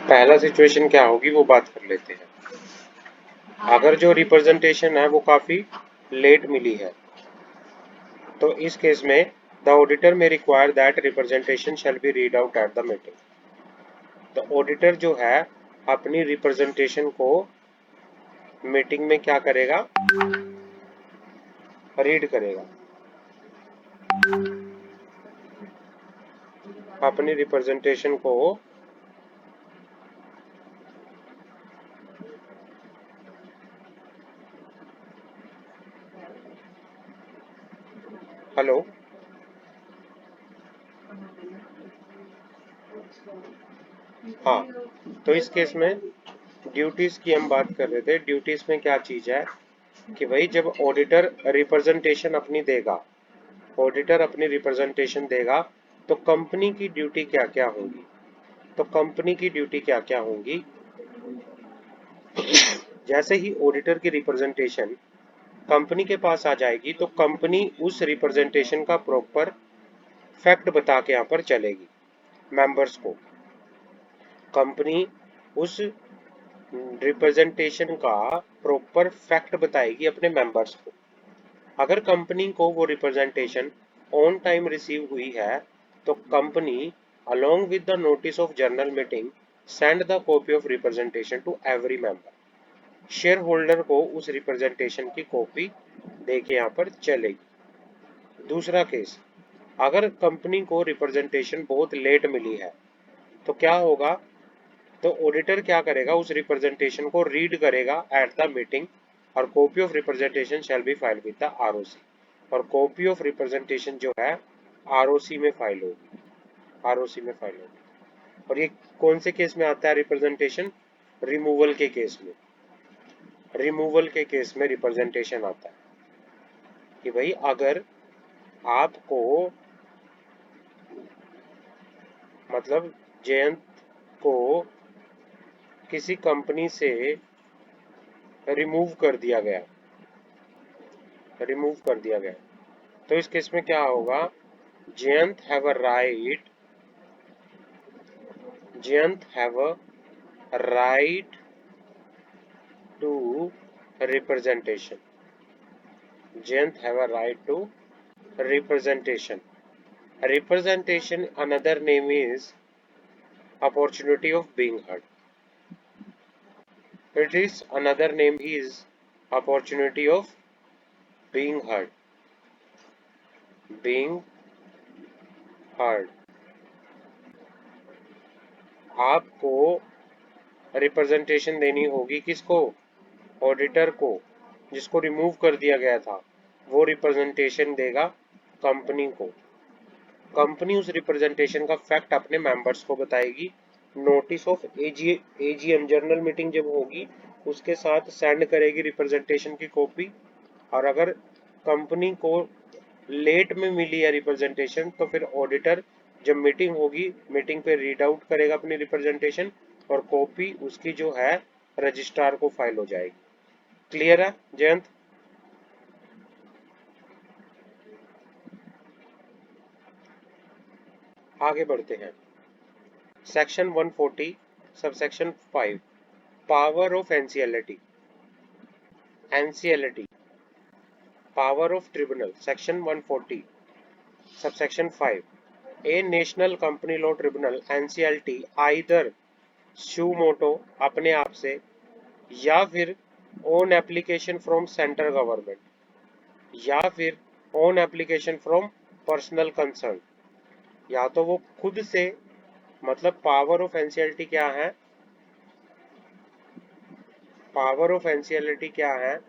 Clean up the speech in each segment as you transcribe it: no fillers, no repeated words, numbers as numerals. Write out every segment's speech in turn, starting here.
पहला सिचुएशन क्या होगी वो बात कर लेते हैं। अगर जो रिप्रेजेंटेशन है वो काफी लेट मिली है, तो इस केस में द ऑडिटर में require that representation shall be read out at the meeting. तो ऑडिटर जो है अपनी रिप्रेजेंटेशन को मीटिंग में क्या करेगा, रीड करेगा। अपनी रिप्रेजेंटेशन को हेलो, हाँ, तो इस केस में ड्यूटीज की हम बात कर रहे थे। ड्यूटीज में क्या चीज है कि भाई जब ऑडिटर रिप्रेजेंटेशन अपनी देगा, ऑडिटर अपनी रिप्रेजेंटेशन देगा, तो कंपनी की ड्यूटी क्या क्या होगी। तो कंपनी की ड्यूटी क्या क्या होंगी, जैसे ही ऑडिटर की रिप्रेजेंटेशन कंपनी के पास आ जाएगी तो कंपनी उस रिप्रेजेंटेशन का प्रॉपर फैक्ट बता के यहाँ पर चलेगी मेंबर्स को। कंपनी उस रिप्रेजेंटेशन का प्रॉपर फैक्ट बताएगी अपने मेंबर्स को। अगर कंपनी को वो रिप्रेजेंटेशन ऑन टाइम रिसीव हुई है तो company along with the notice of general meeting send the copy of representation to every member। Share holder को उस रिप्रेजेंटेशन की कॉपी देके यहाँ पर चलेगी। दूसरा केस, अगर कंपनी को रिप्रेजेंटेशन बहुत लेट मिली है तो क्या होगा, तो ऑडिटर क्या करेगा, उस रिप्रेजेंटेशन को रीड करेगा एट द मीटिंग और copy of representation shall be file with the ROC. और कॉपी ऑफ रिप्रेजेंटेशन जो है आरओसी में फाइल होगी, आरओसी में फाइल होगी। और ये कौन से केस में आता है रिप्रेजेंटेशन, रिमूवल के केस में। रिमूवल के केस में रिप्रेजेंटेशन आता है कि भाई अगर आपको मतलब जयंत को किसी कंपनी से रिमूव कर दिया गया, रिमूव कर दिया गया, तो इस केस में क्या होगा, Jayant have a right, Jayant have a right to representation, Jayant have a right to representation। Representation another name is opportunity of being heard। It is another name is opportunity of being heard, being heard। आपको representation देनी होगी किसको, auditor को, जिसको remove कर दिया गया था। वो रिप्रेजेंटेशन देगा कंपनी को। कंपनी उस रिप्रेजेंटेशन का फैक्ट अपने मेंबर्स को बताएगी। Notice of AGM general meeting जब होगी उसके साथ सेंड करेगी रिप्रेजेंटेशन की कॉपी। और अगर कंपनी को लेट में मिली है रिप्रेजेंटेशन तो फिर ऑडिटर जब मीटिंग होगी मीटिंग पे रीड आउट करेगा अपनी रिप्रेजेंटेशन और कॉपी उसकी जो है रजिस्ट्रार को फाइल हो जाएगी। क्लियर है जयंत? आगे बढ़ते हैं। Section 140 subsection 5 power of NCLT, NCLT power of tribunal. Section 140 subsection 5, a national company law tribunal NCLT either suo motu अपने आप से या फिर on application from central government या फिर on application from personal concern. या तो वो खुद से, मतलब पावर ऑफ एनसीएलटी क्या है, पावर ऑफ एनसीएलटी क्या है,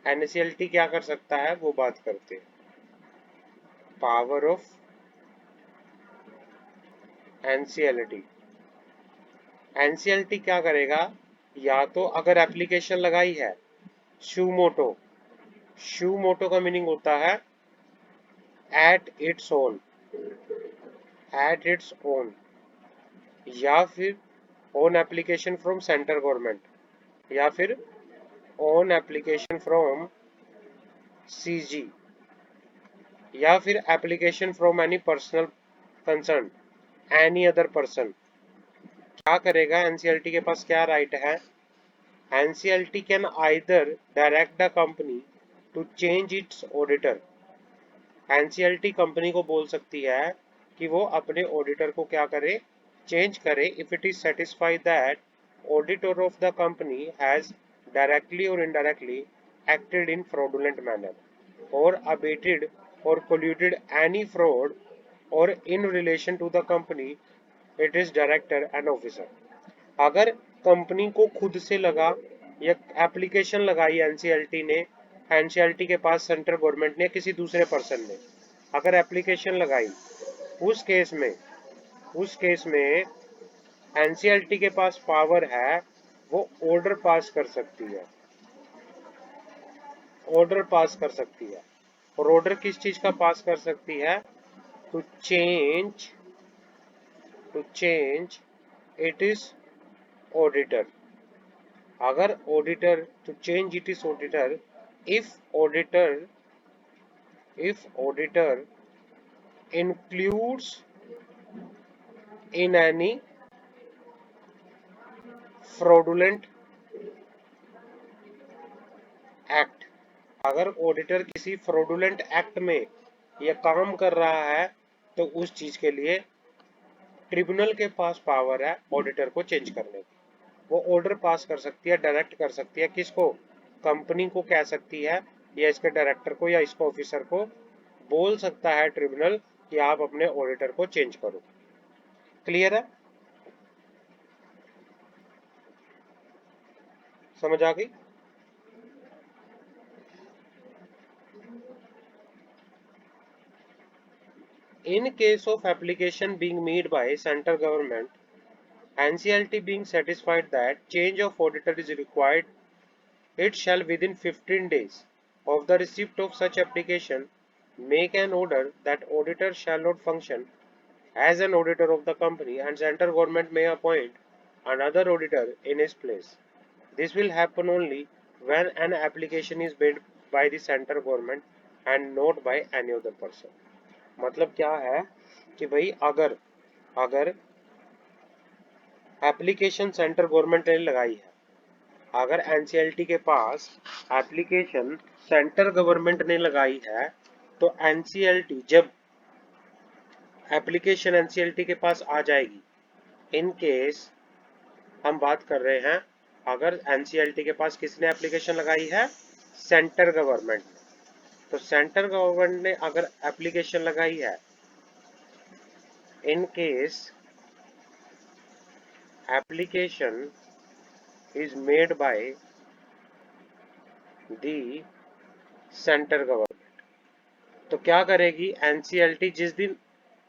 एनसीएलटी क्या कर सकता है वो बात करते हैं। पावर ऑफ एनसीएलटी, एनसीएलटी क्या करेगा, या तो अगर एप्लीकेशन लगाई है शू मोटो, शू मोटो का मीनिंग होता है at its own, at its own, या फिर on application from central government या फिर ऑन एप्लीकेशन फ्रॉम सीजी या फिर application from any personal concern, any other person. क्या करेगा, एनसीएलटी के पास क्या राइट है, NCLT can either direct the company to change its auditor. NCLT company को बोल सकती है कि वो अपने ऑडिटर को क्या करे, चेंज करे, if it is satisfied that auditor of the company has directly और indirectly acted in fraudulent manner or abated or colluded any fraud or in relation to the company it is director and officer। अगर company को खुद से लगा या application लगाई NCLT ने, NCLT के पास सेंट्रल गवर्नमेंट ने, किसी दूसरे पर्सन ने अगर एप्लीकेशन लगाई, उस केस में एनसीएलटी के पास पावर है, वो ऑर्डर पास कर सकती है, ऑर्डर पास कर सकती है। और ऑर्डर किस चीज का पास कर सकती है, to change it is auditor. अगर auditor, to change it is auditor, if auditor includes in any fraudulent act, अगर ऑडिटर किसी फ्रॉडुलेंट एक्ट में यह काम कर रहा है, तो उस चीज के लिए ट्रिब्यूनल के पास पावर है ऑडिटर को चेंज करने की। वो ऑर्डर पास कर सकती है, डायरेक्ट कर सकती है, किसको, कंपनी को कह सकती है, या इसके डायरेक्टर को या इसको ऑफिसर को बोल सकता है ट्रिब्यूनल कि आप अपने ऑडिटर को चेंज करो। क्लियर है, समझ आ गई। In case of application being made by central government, NCLT being satisfied that change of auditor is required, it shall within 15 days of the receipt of such application make an order that auditor shall not function as an auditor of the company and central government may appoint another auditor in his place। This will happen only when an application is made by the central government and not by any other person। मतलब क्या है कि भाई अगर अगर application central government ने लगाई है, अगर एनसीएलटी के पास एप्लीकेशन सेंट्रल गवर्नमेंट ने लगाई है, तो एनसीएलटी जब एप्लीकेशन एनसीएलटी के पास आ जाएगी, इन केस हम बात कर रहे हैं, अगर एनसीएलटी के पास किसने एप्लीकेशन लगाई है, सेंट्रल गवर्नमेंट ने, तो सेंट्रल गवर्नमेंट ने अगर एप्लीकेशन लगाई है, in case application is made by the central government, तो क्या करेगी एनसीएलटी, जिस दिन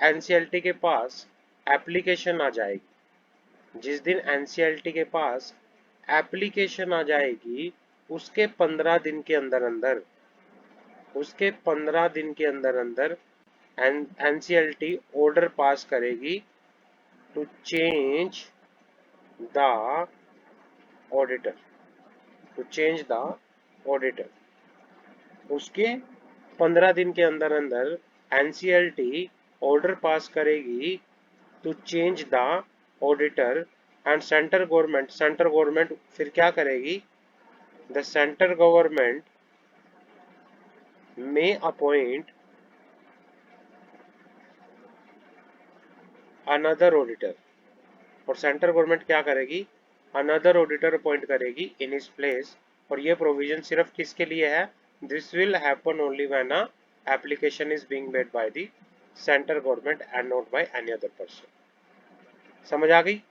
एनसीएलटी के पास एप्लीकेशन आ जाएगी, जिस दिन एनसीएलटी के पास एप्लीकेशन आ जाएगी, उसके 15 दिन के अंदर अंदर, उसके 15 दिन के अंदर अंदर एनसीएलटी ऑर्डर पास करेगी to change the auditor, to change the auditor. उसके 15 दिन के अंदर अंदर एनसीएलटी ऑर्डर पास करेगी to change the auditor and central government फिर क्या करेगी, the central government may appoint another auditor, और सेंट्रल गवर्नमेंट क्या करेगी, अनदर ऑडिटर अपॉइंट करेगी इन हिज प्लेस। और ये प्रोविजन सिर्फ किसके लिए है, this will happen only when a application is being made by the central government and not by any other person. समझ आ गई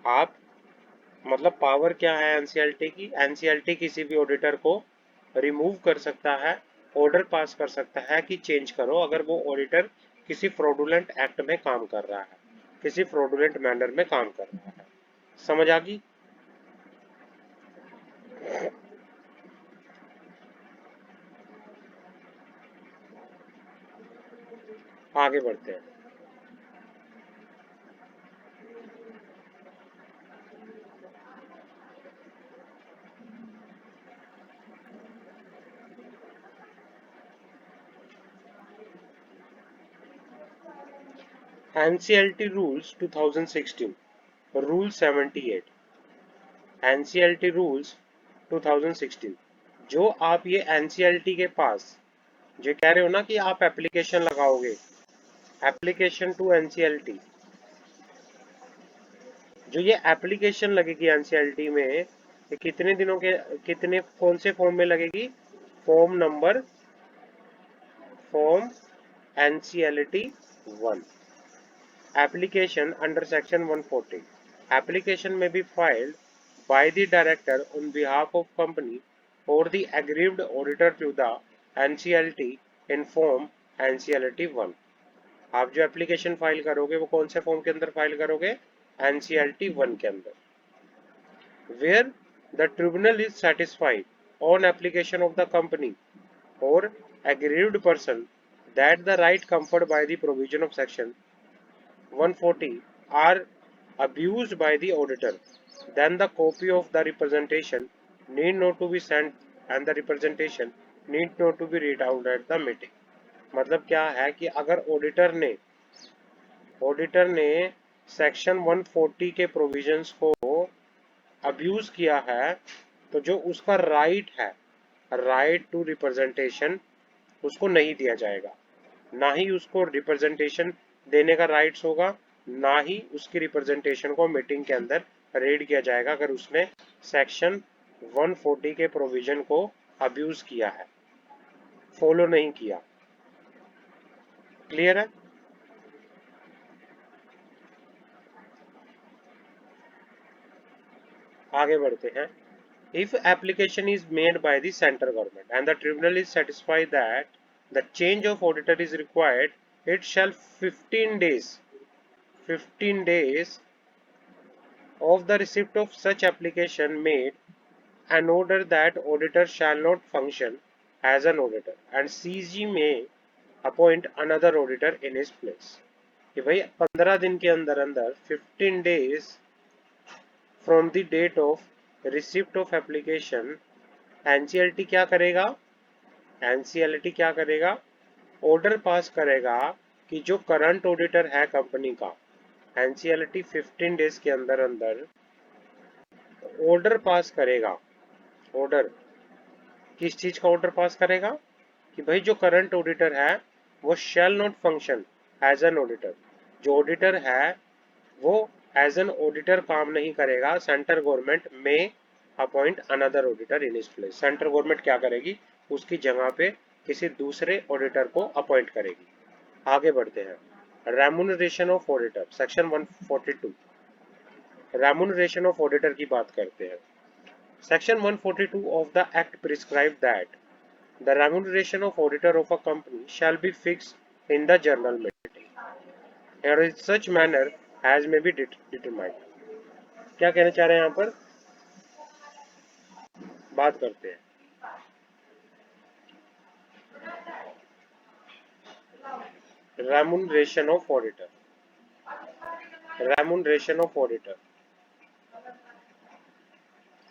आप, मतलब पावर क्या है एनसीएलटी की, एनसीएलटी किसी भी ऑडिटर को रिमूव कर सकता है, ऑर्डर पास कर सकता है कि चेंज करो, अगर वो ऑडिटर किसी फ्रॉडुलेंट एक्ट में काम कर रहा है, किसी फ्रॉडुलेंट मैनर में काम कर रहा है। समझ आ गई। आगे बढ़ते हैं। NCLT rules 2016, rule 78 NCLT rules 2016। जो आप ये एनसीएलटी के पास जो कह रहे हो ना कि आप एप्लीकेशन लगाओगे, एप्लीकेशन टू एनसीएलटी, जो ये एप्लीकेशन लगेगी एनसीएलटी में, ये कितने दिनों के, कितने कौन से फॉर्म में लगेगी? Form NCLT 1 application under section 140. Application may be filed by the director on behalf of company or the aggrieved auditor to the NCLT in form NCLT 1. आप जो एप्लीकेशन फाइल करोगे वो कौन से फॉर्म के अंदर फाइल करोगे? NCLT 1 के अंदर. Where the tribunal is satisfied on application of the company or aggrieved person that the right conferred by the provision of section 140 are abused by the auditor, then the copy of the representation need not to be sent and the representation need not to be read out at the meeting. मतलब क्या है कि अगर auditor ने section 140 के provisions को abuse किया है, तो जो उसका राइट है, राइट टू रिप्रेजेंटेशन, उसको नहीं दिया जाएगा। ना ही उसको रिप्रेजेंटेशन देने का राइट्स होगा, ना ही उसकी रिप्रेजेंटेशन को मीटिंग के अंदर रीड किया जाएगा अगर उसने सेक्शन 140 के प्रोविजन को अब्यूज किया है, फॉलो नहीं किया। क्लियर है? आगे बढ़ते हैं। If application is made by the central government and the tribunal is satisfied that the change of auditor is required, it shall 15 days of the receipt of such application made an order that auditor shall not function as an auditor and CG may appoint another auditor in his place. कि भाई 15 दिन के अंदर अंदर 15 days from the date of receipt of application, NCLT क्या करेगा? NCLT क्या करेगा? ऑर्डर पास करेगा कि जो करंट ऑडिटर है कंपनी का, एनसीएलटी 15 डेज के अंदर अंदर ऑर्डर पास करेगा। ऑर्डर किस चीज का ऑर्डर पास करेगा? कि भाई जो करंट ऑडिटर है वो shall not function as an auditor, जो ऑडिटर है वो एज एन ऑडिटर काम नहीं करेगा। Central government may appoint another auditor in his place, central government क्या करेगी? उसकी जगह पे किसी दूसरे ऑडिटर को अपॉइंट करेगी। आगे बढ़ते हैं। Remuneration of auditor section 142, remuneration of auditor की बात करते हैं। Section 142 of the act prescribe that the remuneration of auditor of a company shall be fixed in the general meeting और in such manner as may be determined. क्या कहना चाह रहे हैं यहाँ पर? बात करते हैं। Remuneration of auditor, remuneration of auditor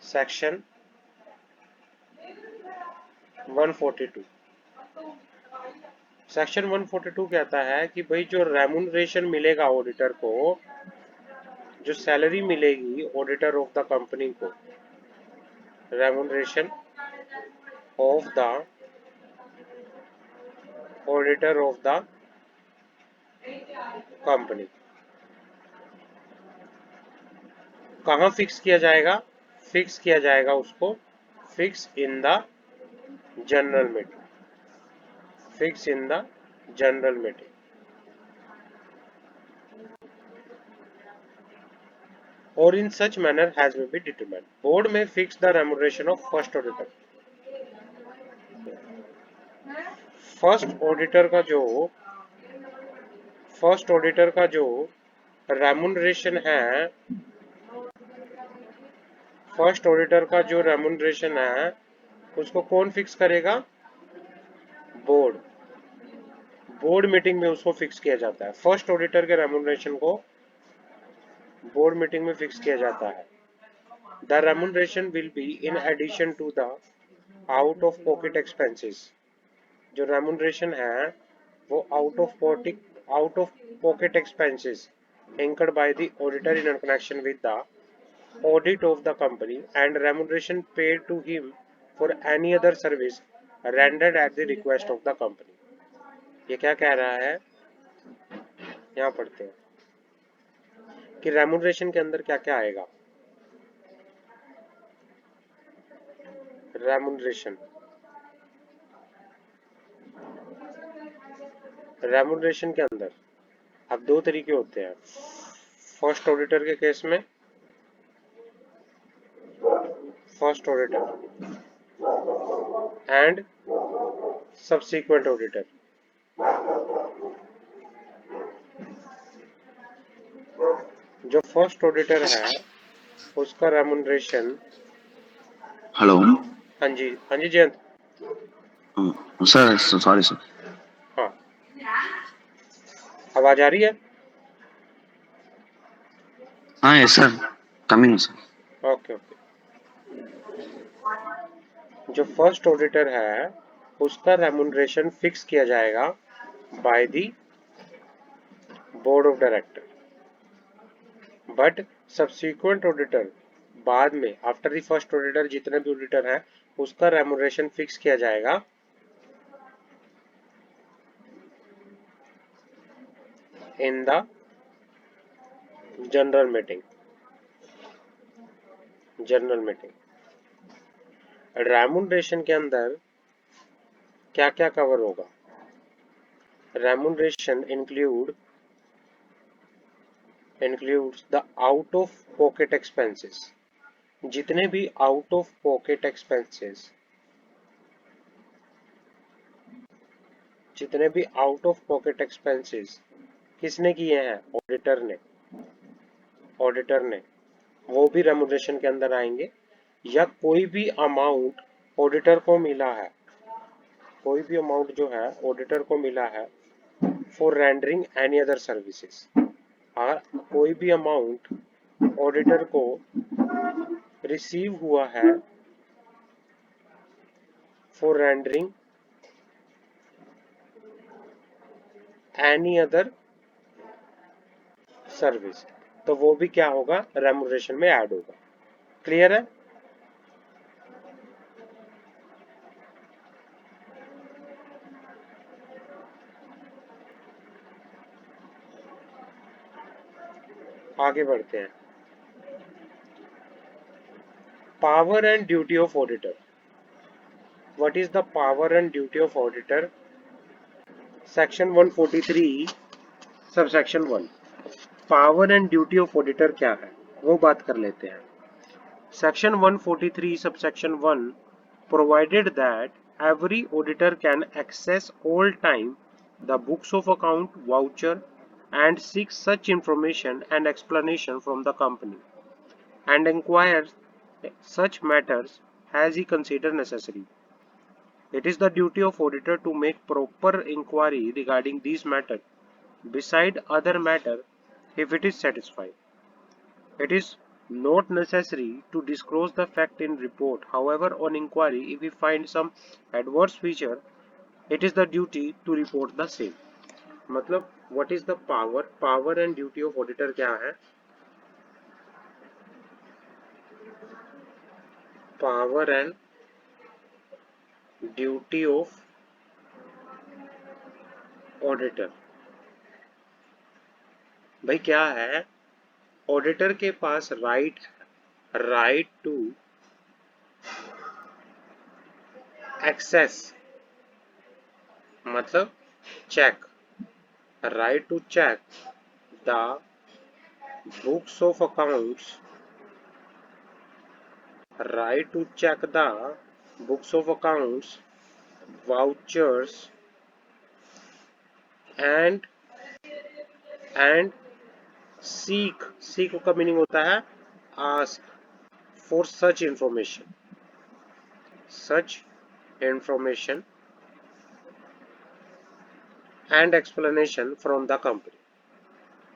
section 142। Section 142 कहता है कि भाई जो रेम्यूनरेशन मिलेगा ऑडिटर को, जो सैलरी मिलेगी ऑडिटर ऑफ द कंपनी को, remuneration of the auditor of the company कहाँ फिक्स किया जाएगा? फिक्स किया जाएगा उसको fix in the general meeting, fix in the general meeting. और इन सच मैनर हैज में बी डिटरमाइंड, बोर्ड में fix the remuneration of first auditor. First auditor का जो रेम्यूनरेशन है, फर्स्ट ऑडिटर का जो रेम्यूनरेशन है उसको कौन फिक्स करेगा? बोर्ड। बोर्ड मीटिंग में उसको फिक्स किया जाता है। फर्स्ट ऑडिटर के रेम्यूनरेशन को बोर्ड मीटिंग में फिक्स किया जाता है। The remuneration will be in addition to the out of pocket expenses. जो रेम्यूनरेशन है वो out of pocket expenses, incurred by the auditor in connection with the audit of the company and remuneration paid to him for any other service rendered at the request of the company। ये क्या कह रहा है, यहाँ पढ़ते हैं कि remuneration के अंदर क्या क्या आएगा। रेमुनरेशन, रेमुनरेशन के अंदर अब दो तरीके होते हैं। फर्स्ट ऑडिटर के केस में, first auditor and subsequent auditor. जो फर्स्ट ऑडिटर है उसका रेमुनरेशन, हेलो हाँ जी जयंत, सर, सॉरी सर। हाँ आवाज आ रही है? हाँ yes sir, coming sir. Okay okay. जो फर्स्ट ऑडिटर है उसका रेमुनरेशन फिक्स किया जाएगा by the board of director, but subsequent auditor बाद में आफ्टर द फर्स्ट ऑडिटर जितने भी ऑडिटर हैं उसका रेमुनरेशन फिक्स किया जाएगा इन the general meeting. General meeting remuneration के अंदर क्या क्या कवर होगा? Remuneration includes the out of pocket expenses. जितने भी आउट ऑफ पॉकेट एक्सपेंसेस, जितने भी आउट ऑफ पॉकेट एक्सपेंसेस किसने किए हैं? ऑडिटर ने, ऑडिटर ने, वो भी रेमुनरेशन के अंदर आएंगे। या कोई भी अमाउंट ऑडिटर को मिला है, कोई भी अमाउंट जो है ऑडिटर को मिला है for rendering any other services, और कोई भी अमाउंट ऑडिटर को रिसीव हुआ है for rendering any other service, तो वो भी क्या होगा? रेमुनरेशन में ऐड होगा। क्लियर है? आगे बढ़ते हैं। Power and duty of auditor. What is the power and duty of auditor? Section 143 subsection 1। Power and duty of auditor क्या है वो बात कर लेते हैं। Section 143 subsection 1 provided that every auditor can access all time the books of account, voucher and seek such information and explanation from the company and inquire such matters as he consider necessary. It is the duty of auditor to make proper inquiry regarding these matters beside other matter if it is satisfied. It is not necessary to disclose the fact in report. However, on inquiry, if we find some adverse feature, it is the duty to report the same. मतलब what is the power? Power and duty of auditor क्या है? Power and duty of auditor भाई क्या है? Auditor के पास right to access, मतलब check, right to check the books of accounts, right to check the books of accounts, vouchers and seek का meaning होता है ask for such information and explanation from the company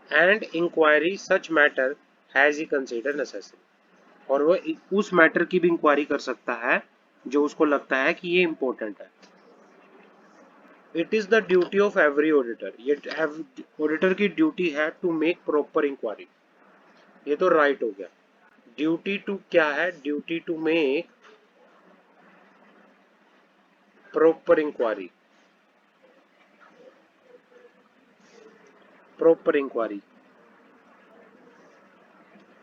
and inquiry such matter has he considered necessary। और वो उस matter की भी inquiry कर सकता है जो उसको लगता है कि ये इंपॉर्टेंट है। It is the duty of every auditor, ये ऑडिटर की ड्यूटी है टू मेक प्रॉपर इंक्वायरी। ये तो राइट हो गया। ड्यूटी टू क्या है? Duty to make proper inquiry, proper inquiry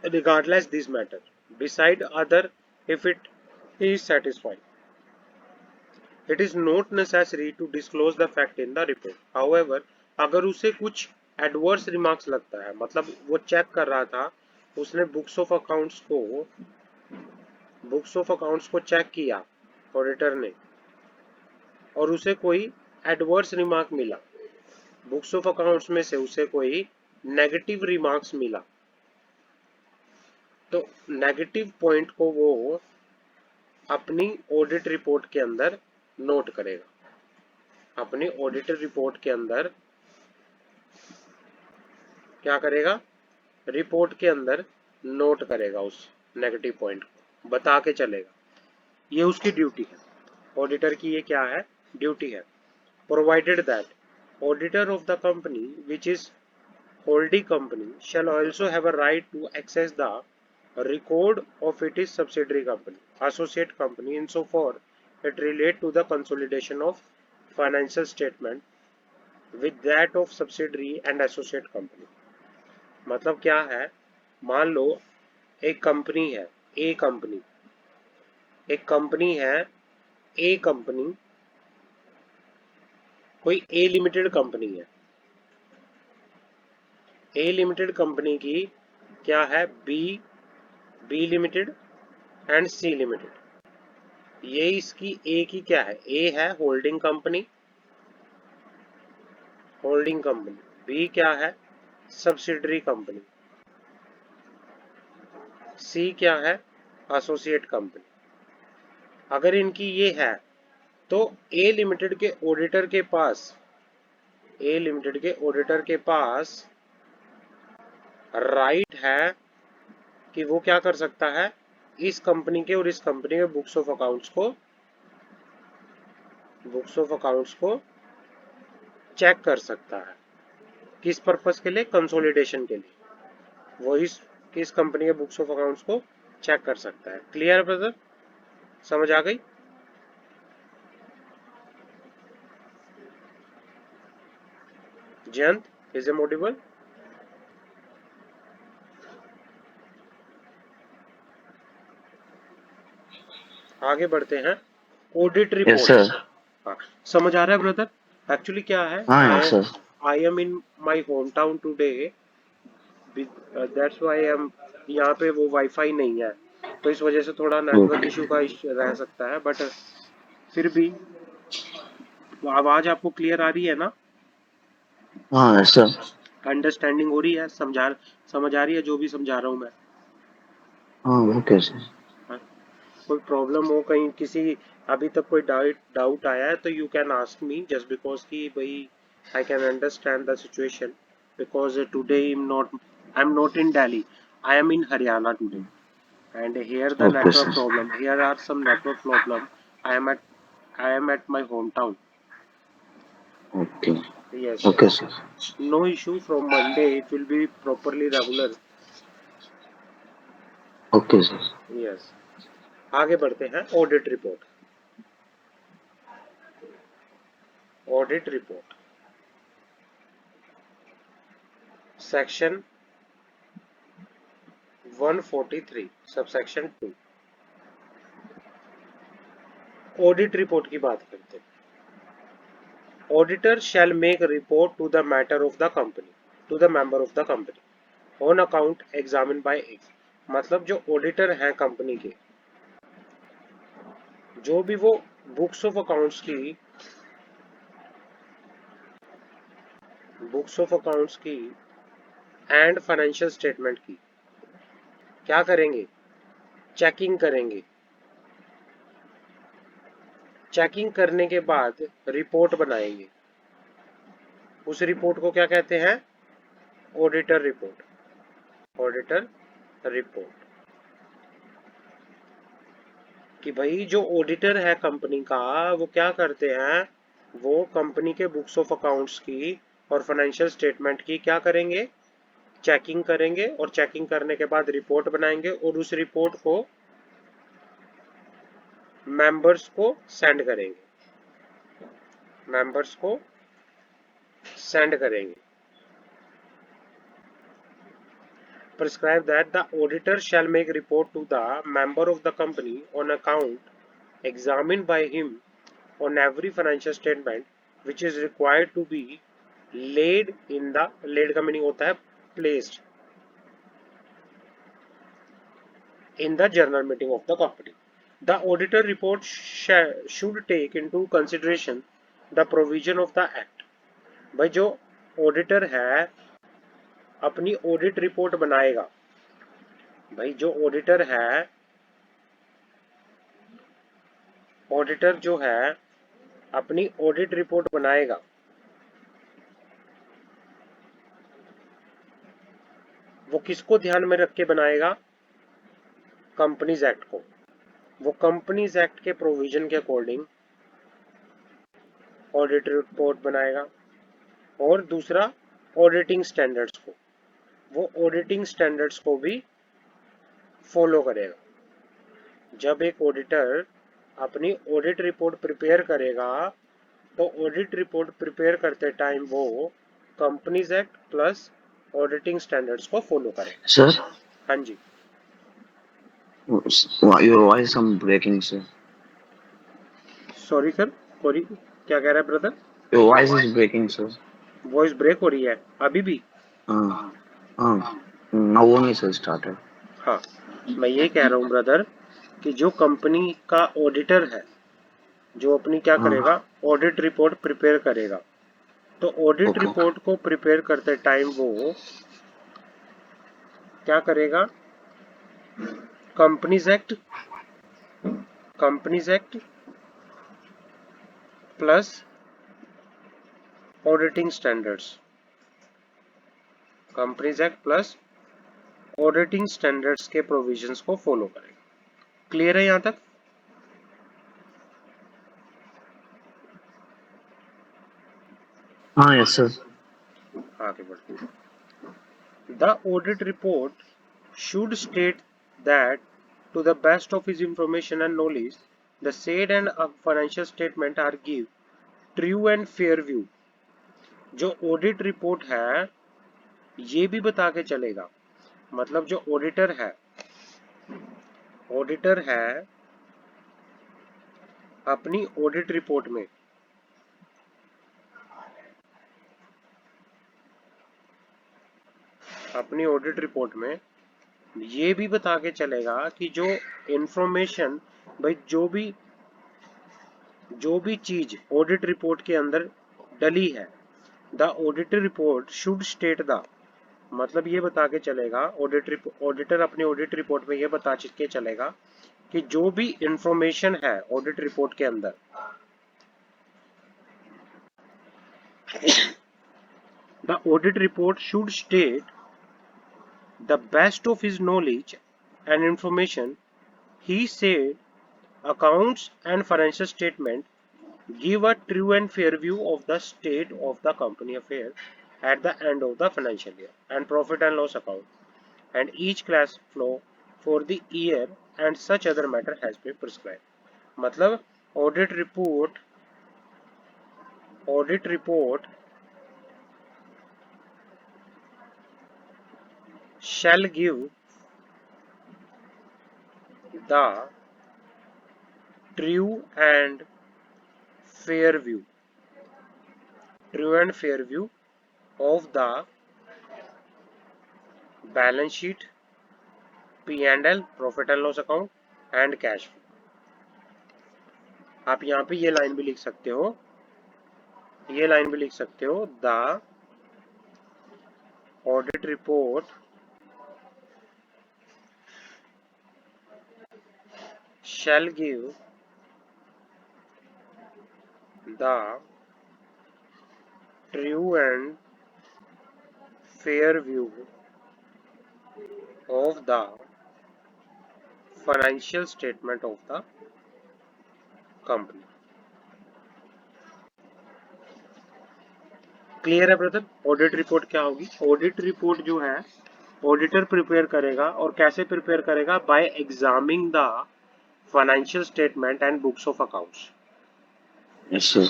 regardless this matter beside other if it is satisfied. It is not necessary to disclose the fact in the report. However, अगर उसे कुछ adverse remarks लगता है, मतलब वो check कर रहा था, उसने बुक्स ऑफ अकाउंट्स को चेक किया ऑडिटर ने, और उसे कोई एडवर्स रिमार्क मिला, बुक्स ऑफ अकाउंट्स में से उसे कोई नेगेटिव रिमार्क्स मिला, तो नेगेटिव पॉइंट को वो अपनी ऑडिट रिपोर्ट के अंदर नोट करेगा। अपनी ऑडिट रिपोर्ट के अंदर क्या करेगा? रिपोर्ट के अंदर नोट करेगा, उस नेगेटिव पॉइंट को बता के चलेगा। ये उसकी ड्यूटी है, ऑडिटर की ये क्या है? ड्यूटी है। Provided that auditor of the company which is holding company shall also have a right to access the record of its subsidiary company, associate company insofar it relate to the consolidation of financial statement with that of subsidiary and associate company। मतलब क्या है? मान लो एक company है, ए company, एक company है, ए company, कोई ए limited company है, ए लिमिटेड कंपनी की क्या है? B limited and C limited. ये इसकी ए की क्या है? ए है holding company, holding company. B क्या है? Subsidiary company. सी क्या है? Associate company. अगर इनकी ये है तो ए लिमिटेड के ऑडिटर के पास, ए लिमिटेड के ऑडिटर के पास राइट है कि वो क्या कर सकता है? इस कंपनी के और इस कंपनी के बुक्स ऑफ अकाउंट्स को चेक कर सकता है। किस पर्पस के लिए? कंसोलिडेशन के लिए। वो इस कंपनी के बुक्स ऑफ अकाउंट्स को चेक कर सकता है। Clear brother? समझ आ गई? Jayant, is am audible? आगे बढ़ते हैं। Audit Yes, report. sir. हाँ, समझ आ रहा है ब्रदर? एक्चुअली क्या है, Yes, sir. I am in my home town today, that's why I am, यहाँ पे वो वाईफाई नहीं है, तो इस वजह से थोड़ा नेटवर्क इशू का रह सकता है, बट फिर भी आवाज आपको क्लियर आ रही है ना? Yes, sir. अंडरस्टैंडिंग हो रही है? समझ आ रही है जो भी समझा रहा हूँ मैं? Okay, sir. हाँ? कोई प्रॉब्लम हो कहीं, किसी अभी तक कोई डाउट आया है तो you can ask me, just because कि भाई I can understand the situation, because today I am not in Delhi, I am in Haryana today, and here the Okay, network sir. problem, here are some network problem. I am at my hometown. Okay. Yes, Okay, sir. no issue, from Monday it will be properly regular. Okay, sir. Yes, आगे बढ़ते हैं। Audit report. Audit report section 143 subsection 2, audit report की बात करते हैं। Auditor shall make a report to the matter of the company, to the member of the company, on account examined by it। मतलब जो auditor हैं company के, जो भी वो बुक्स ऑफ अकाउंट्स की एंड फाइनेंशियल स्टेटमेंट की क्या करेंगे? चेकिंग करेंगे। चेकिंग करने के बाद रिपोर्ट बनाएंगे। उस रिपोर्ट को क्या कहते हैं? Auditor report. ऑडिटर रिपोर्ट कि भाई जो ऑडिटर है कंपनी का, वो क्या करते हैं? वो कंपनी के बुक्स ऑफ अकाउंट्स की और फाइनेंशियल स्टेटमेंट की क्या करेंगे, चेकिंग करेंगे, और चेकिंग करने के बाद रिपोर्ट बनाएंगे और उस रिपोर्ट को मेंबर्स को सेंड करेंगे, मेंबर्स को सेंड करेंगे। Prescribe that the auditor shall make report to the member of the company on account examined by him on every financial statement which is required to be laid in the, laid का meaning होता है placed in the general meeting of the company. The auditor report should take into consideration the provision of the act. भाई जो auditor है अपनी audit report बनाएगा, भाई जो ऑडिटर है, ऑडिटर जो है अपनी ऑडिट रिपोर्ट बनाएगा, वो किसको ध्यान में रख के बनाएगा, कंपनीज एक्ट को। वो कंपनीज एक्ट के प्रोविजन के अकॉर्डिंग ऑडिट रिपोर्ट बनाएगा। और दूसरा ऑडिटिंग स्टैंडर्ड्स को, वो ऑडिटिंग स्टैंडर्ड्स को भी फॉलो करेगा। जब एक ऑडिटर अपनी ऑडिट रिपोर्ट प्रिपेयर करेगा तो ऑडिट रिपोर्ट प्रिपेयर करते टाइम वो companies act plus auditing standards को फॉलो करेगा। सर, हाँ जी, your voice some breaking, sir. Sorry sir, sorry, क्या कह रहा है brother? Your voice is breaking, sir. Voice break हो रही है अभी भी? Now only sir started. हाँ, मैं ये कह रहा हूँ ब्रदर कि जो कंपनी का ऑडिटर है, जो अपनी क्या करेगा, ऑडिट रिपोर्ट प्रिपेयर करेगा, तो ऑडिट Okay. रिपोर्ट को प्रिपेयर करते टाइम वो क्या करेगा, companies act, companies act plus auditing standards, companies act plus auditing standards के प्रोविजंस को फॉलो करेगा। क्लियर है यहां तक? Yes, sir. आगे बढ़ते हैं। The audit report should state that, to the best of his information and knowledge, the said and financial statement are give true and fair view. जो ऑडिट रिपोर्ट है ये भी बता के चलेगा, मतलब जो ऑडिटर है, ऑडिटर है अपनी ऑडिट रिपोर्ट में अपनी ऑडिट रिपोर्ट में ये भी बता के चलेगा कि जो इंफॉर्मेशन, भाई जो भी चीज ऑडिट रिपोर्ट के अंदर डली है, the audit report should state the, मतलब ये बता के चलेगा, ऑडिटर अपनी ऑडिट रिपोर्ट में ये बता के चलेगा कि जो भी इंफॉर्मेशन है ऑडिट रिपोर्ट के अंदर, the audit report should state the best of his knowledge and information, he said accounts and financial statement give a true and fair view of the state of the company affair at the end of the financial year and profit and loss account and each cash flow for the year and such other matter has been prescribed. मतलब audit report shall give the true and fair view, true and fair view of the balance sheet, P&L, profit and loss account and cash flow. आप यहाँ पे ये line भी लिख सकते हो, ये लाइन भी लिख सकते हो, the audit report shall give the true and fair view of the financial statement of the company। Clear है ब्रदर? ऑडिट रिपोर्ट क्या होगी? ऑडिट रिपोर्ट जो है ऑडिटर प्रिपेयर करेगा, और कैसे प्रिपेयर करेगा? Bye examining the financial statement and books of accounts. Yes, sir.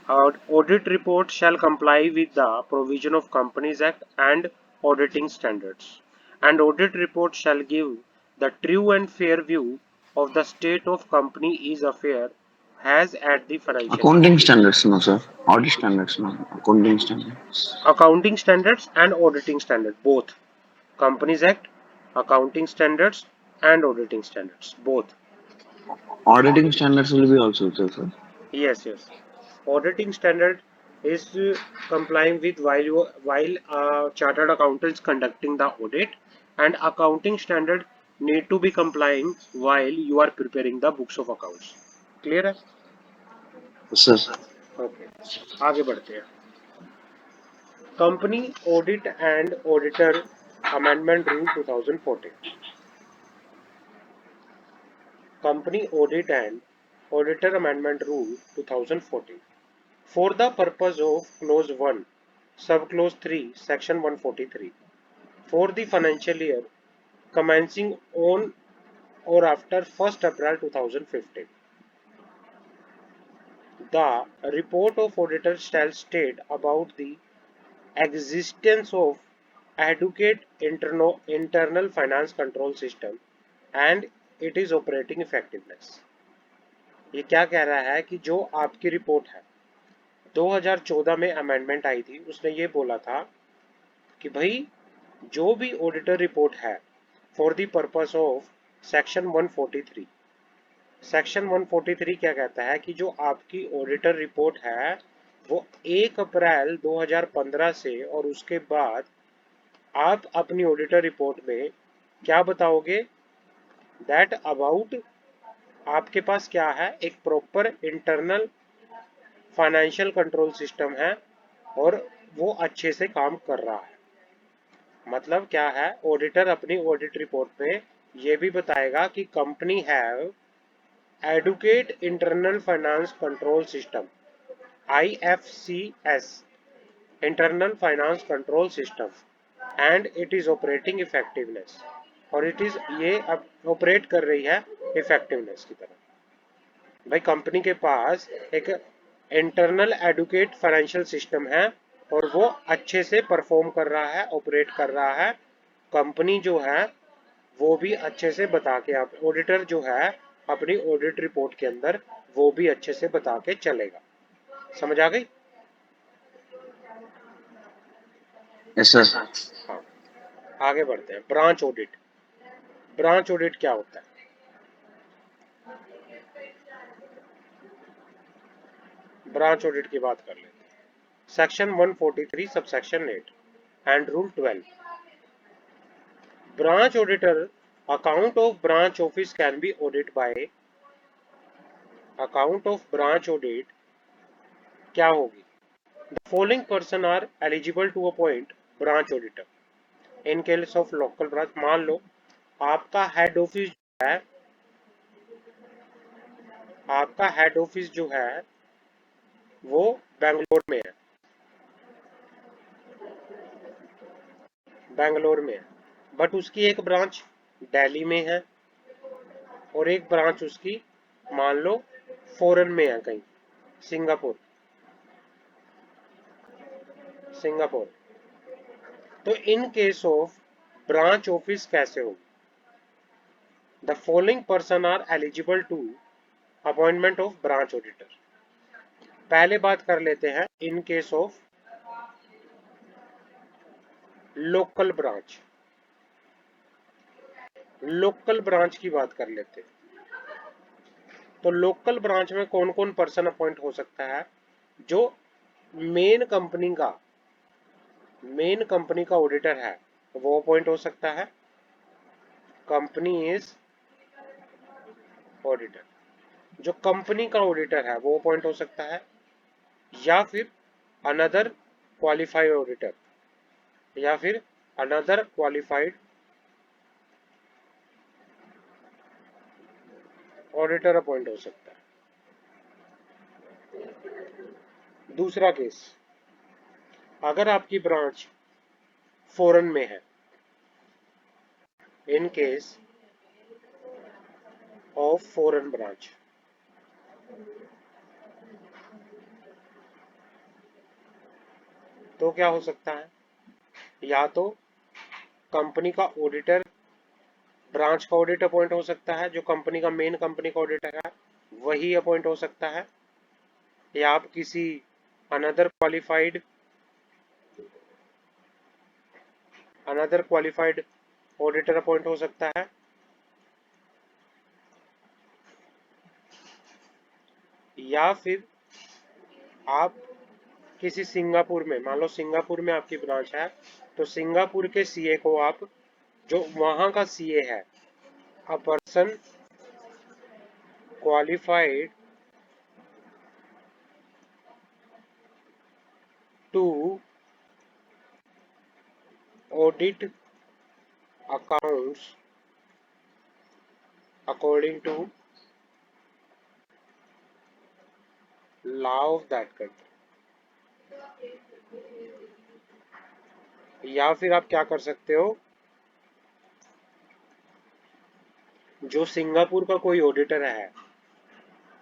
Our audit report shall comply with the provision of Companies Act and auditing standards. And audit report shall give the true and fair view of the state of company is affair has at the financial year. Accounting standards, no, sir. Audit standards, no. Accounting standards. Accounting standards and auditing standards, both. Companies Act, accounting standards and auditing standards, both. Auditing standards will be also there, sir. Yes, yes. Auditing standard is complying with while chartered accountant is conducting the audit, and accounting standard need to be complying while you are preparing the books of accounts. Clear है? Yes, sir. Okay. आगे बढ़ते हैं. Company Audit and Auditor Amendment Rule 2014. Company Audit and Auditor Amendment Rule 2014. For the purpose of Clause 1, Subclause 3, Section 143, for the financial year commencing on or after 1st April 2015, the report of auditor shall state about the existence of adequate internal finance control system and it is operating effectiveness. ये क्या कह रहा है कि जो आपकी report है 2014 में अमेंडमेंट आई थी, उसने ये बोला था कि भाई जो भी ऑडिटर रिपोर्ट है for the purpose of section 143. Section 143 क्या कहता है कि जो आपकी ऑडिटर रिपोर्ट है वो 1 अप्रैल 2015 से और उसके बाद आप अपनी ऑडिटर रिपोर्ट में क्या बताओगे? दैट अबाउट आपके पास क्या है, एक proper internal financial control system है और वो अच्छे से काम कर रहा है. मतलब क्या है, ऑडिटर अपनी ऑडिट रिपोर्ट में ये भी बताएगा कि company have adequate internal finance control system IFCS, internal finance control system, and it is operating effectiveness, और इट इज ये अब ऑपरेट कर रही है इफेक्टिवनेस की तरह. भाई कंपनी के पास एक इंटरनल एडुकेट फाइनेंशियल सिस्टम है और वो अच्छे से परफॉर्म कर रहा है, ऑपरेट कर रहा है. कंपनी जो है वो भी अच्छे से बता के, आप ऑडिटर जो है अपनी ऑडिट रिपोर्ट के अंदर वो भी अच्छे से बता के चलेगा. समझ आ गई? Yes, sir. हाँ. आगे बढ़ते हैं. Branch audit. ब्रांच ऑडिट क्या होता है? ब्रांच ऑडिट की बात कर लेते हैं. Section 143 subsection 8 and rule 12. Branch auditor account of branch office can be audit by account of branch audit क्या होगी? The following person are eligible to appoint branch auditor in case of local branch. मान लो आपका head office है, आपका head office जो है वो बेंगलोर में है, बेंगलोर में है, बट उसकी एक ब्रांच दिल्ली में है और एक ब्रांच उसकी मान लो फॉरेन में है, कहीं सिंगापुर. सिंगापुर. तो in case of branch office कैसे होगी? The following person are eligible to appointment of branch auditor. पहले बात कर लेते हैं in case of local branch. Local branch की बात कर लेते हैं. तो लोकल ब्रांच में कौन कौन पर्सन अपॉइंट हो सकता है? जो मेन कंपनी का ऑडिटर है वो अपॉइंट हो सकता है. Company is auditor. जो कंपनी का ऑडिटर है वो अपॉइंट हो सकता है, या फिर अनदर क्वालिफाइड ऑडिटर, या फिर अनदर क्वालिफाइड ऑडिटर अपॉइंट हो सकता है. दूसरा केस, अगर आपकी ब्रांच फॉरेन में है, इन केस ऑफ फॉरेन ब्रांच, तो क्या हो सकता है, या तो कंपनी का ऑडिटर ब्रांच का ऑडिट अपॉइंट हो सकता है, जो कंपनी का मेन कंपनी का ऑडिटर है वही अपॉइंट हो सकता है, या आप किसी अनदर क्वालिफाइड ऑडिटर अपॉइंट हो सकता है, या फिर आप किसी सिंगापुर में, मान लो सिंगापुर में आपकी ब्रांच है, तो सिंगापुर के सीए को आप, जो वहां का सीए है, a person qualified to audit accounts according to law of that country. या फिर आप क्या कर सकते हो, जो सिंगापुर का कोई ऑडिटर है,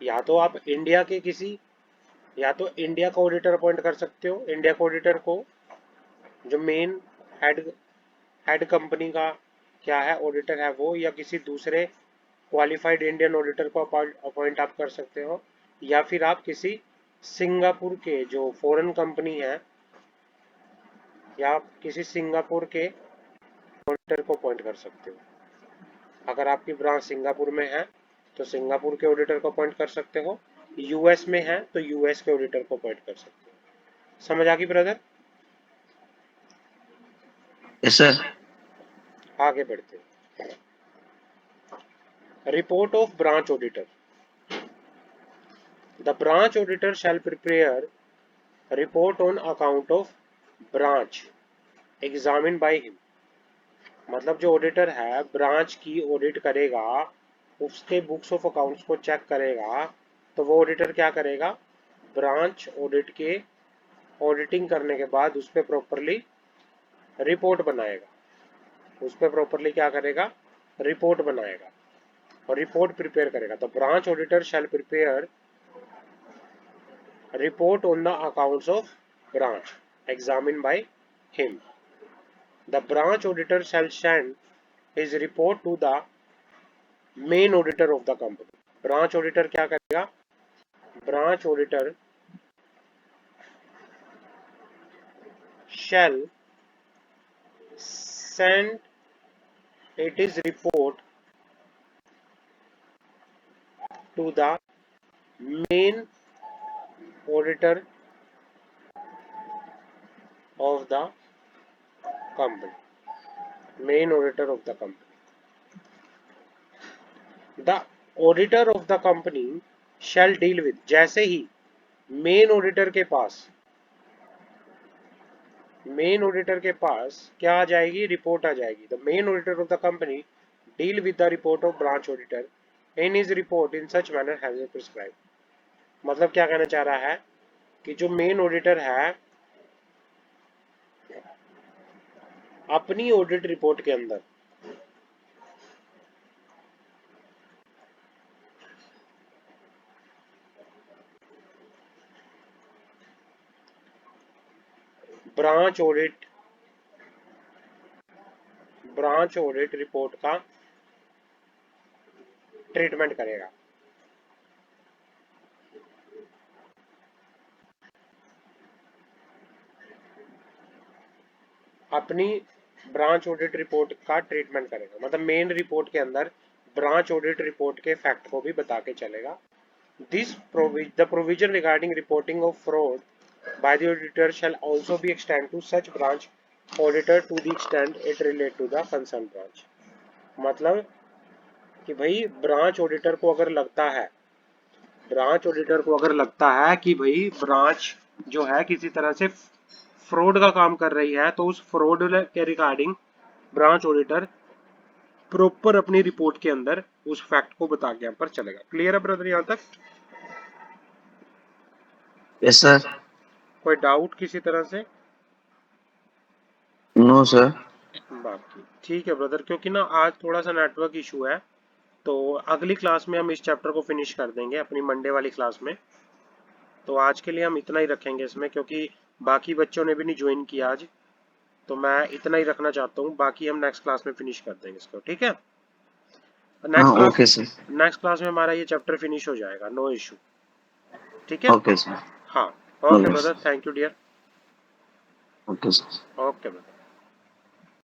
या तो आप इंडिया के किसी, या तो इंडिया का ऑडिटर अपॉइंट कर सकते हो, इंडिया के ऑडिटर को, जो मेन हेड हेड कंपनी का क्या है ऑडिटर है वो, या किसी दूसरे क्वालिफाइड इंडियन ऑडिटर को अपॉइंट आप कर सकते हो, या फिर आप किसी सिंगापुर के जो फॉरेन कंपनी है, या किसी सिंगापुर के ऑडिटर को अपॉइंट कर सकते हो। अगर आपकी ब्रांच सिंगापुर में है तो सिंगापुर के ऑडिटर को अपॉइंट कर सकते हो, यूएस में है तो यूएस के ऑडिटर को अपॉइंट कर सकते हो। समझ आ गई ब्रदर? Yes sir. आगे बढ़ते हैं। Report of branch auditor. The branch auditor shall prepare report on account of branch examine by him. मतलब जो ऑडिटर है ब्रांच की ऑडिट करेगा, उसके बुक्स ऑफ अकाउंट्स को चेक करेगा, तो वो ऑडिटर क्या करेगा, ब्रांच ऑडिट के ऑडिटिंग करने के बाद उस पर प्रॉपरली रिपोर्ट बनाएगा, उस पर प्रॉपरली क्या करेगा, रिपोर्ट बनाएगा और रिपोर्ट प्रिपेयर करेगा। The branch auditor shall prepare report on the accounts of branch examine by him. The branch auditor shall send his report to the main auditor of the company। Branch auditor क्या करेगा, branch auditor shall send it is report to the main auditor of the company, main auditor of the company। The auditor of the company shall deal with, जैसे ही main auditor के पास, main auditor के पास क्या आ जाएगी, report आ जाएगी। The main auditor of the company deal with the report of branch auditor in his report in such manner has prescribe. मतलब क्या कहना चाह रहा है कि जो मेन ऑडिटर है अपनी ऑडिट रिपोर्ट के अंदर ब्रांच ऑडिट रिपोर्ट का ट्रीटमेंट करेगा। अपनी ब्रांच ऑडिट रिपोर्ट का ट्रीटमेंट करेगा, मतलब मेन रिपोर्ट के अंदर ब्रांच ऑडिट रिपोर्ट के फैक्ट को भी बता के चलेगा। The provision regarding reporting of fraud by the auditor shall also be extended to such branch auditor to the extent it relate to the concerned branch। मतलब कि भाई ब्रांच ऑडिटर को अगर लगता है, ब्रांच ऑडिटर को अगर लगता है कि भाई ब्रांच जो है किसी तरह से फ्रॉड का काम कर रही है, तो उस फ्रॉड के रिगार्डिंग ब्रांच ऑडिटर प्रॉपर अपनी रिपोर्ट के अंदर उस फैक्ट को बता के यहाँ पर चलेगा। क्लियर है ब्रदर यहाँ तक? Yes sir. कोई डाउट किसी तरह से? No sir. बाकी ठीक है ब्रदर, क्योंकि ना आज थोड़ा सा नेटवर्क इशू है, तो अगली क्लास में हम इस चैप्टर को फिनिश कर देंगे, अपनी मंडे वाली क्लास में। तो आज के लिए हम इतना ही रखेंगे इसमें, क्योंकि बाकी बच्चों ने भी नहीं ज्वाइन किया आज, तो मैं इतना ही रखना चाहता हूँ। बाकी हम नेक्स्ट क्लास में फिनिश कर देंगे इसको, ठीक है। हाँ next class okay sir. Next class में हमारा ये चैप्टर फिनिश हो जाएगा, नो इशू। ठीक है। Okay sir. हाँ। Okay okay brother, sir. Thank you dear. Okay sir. Okay brother.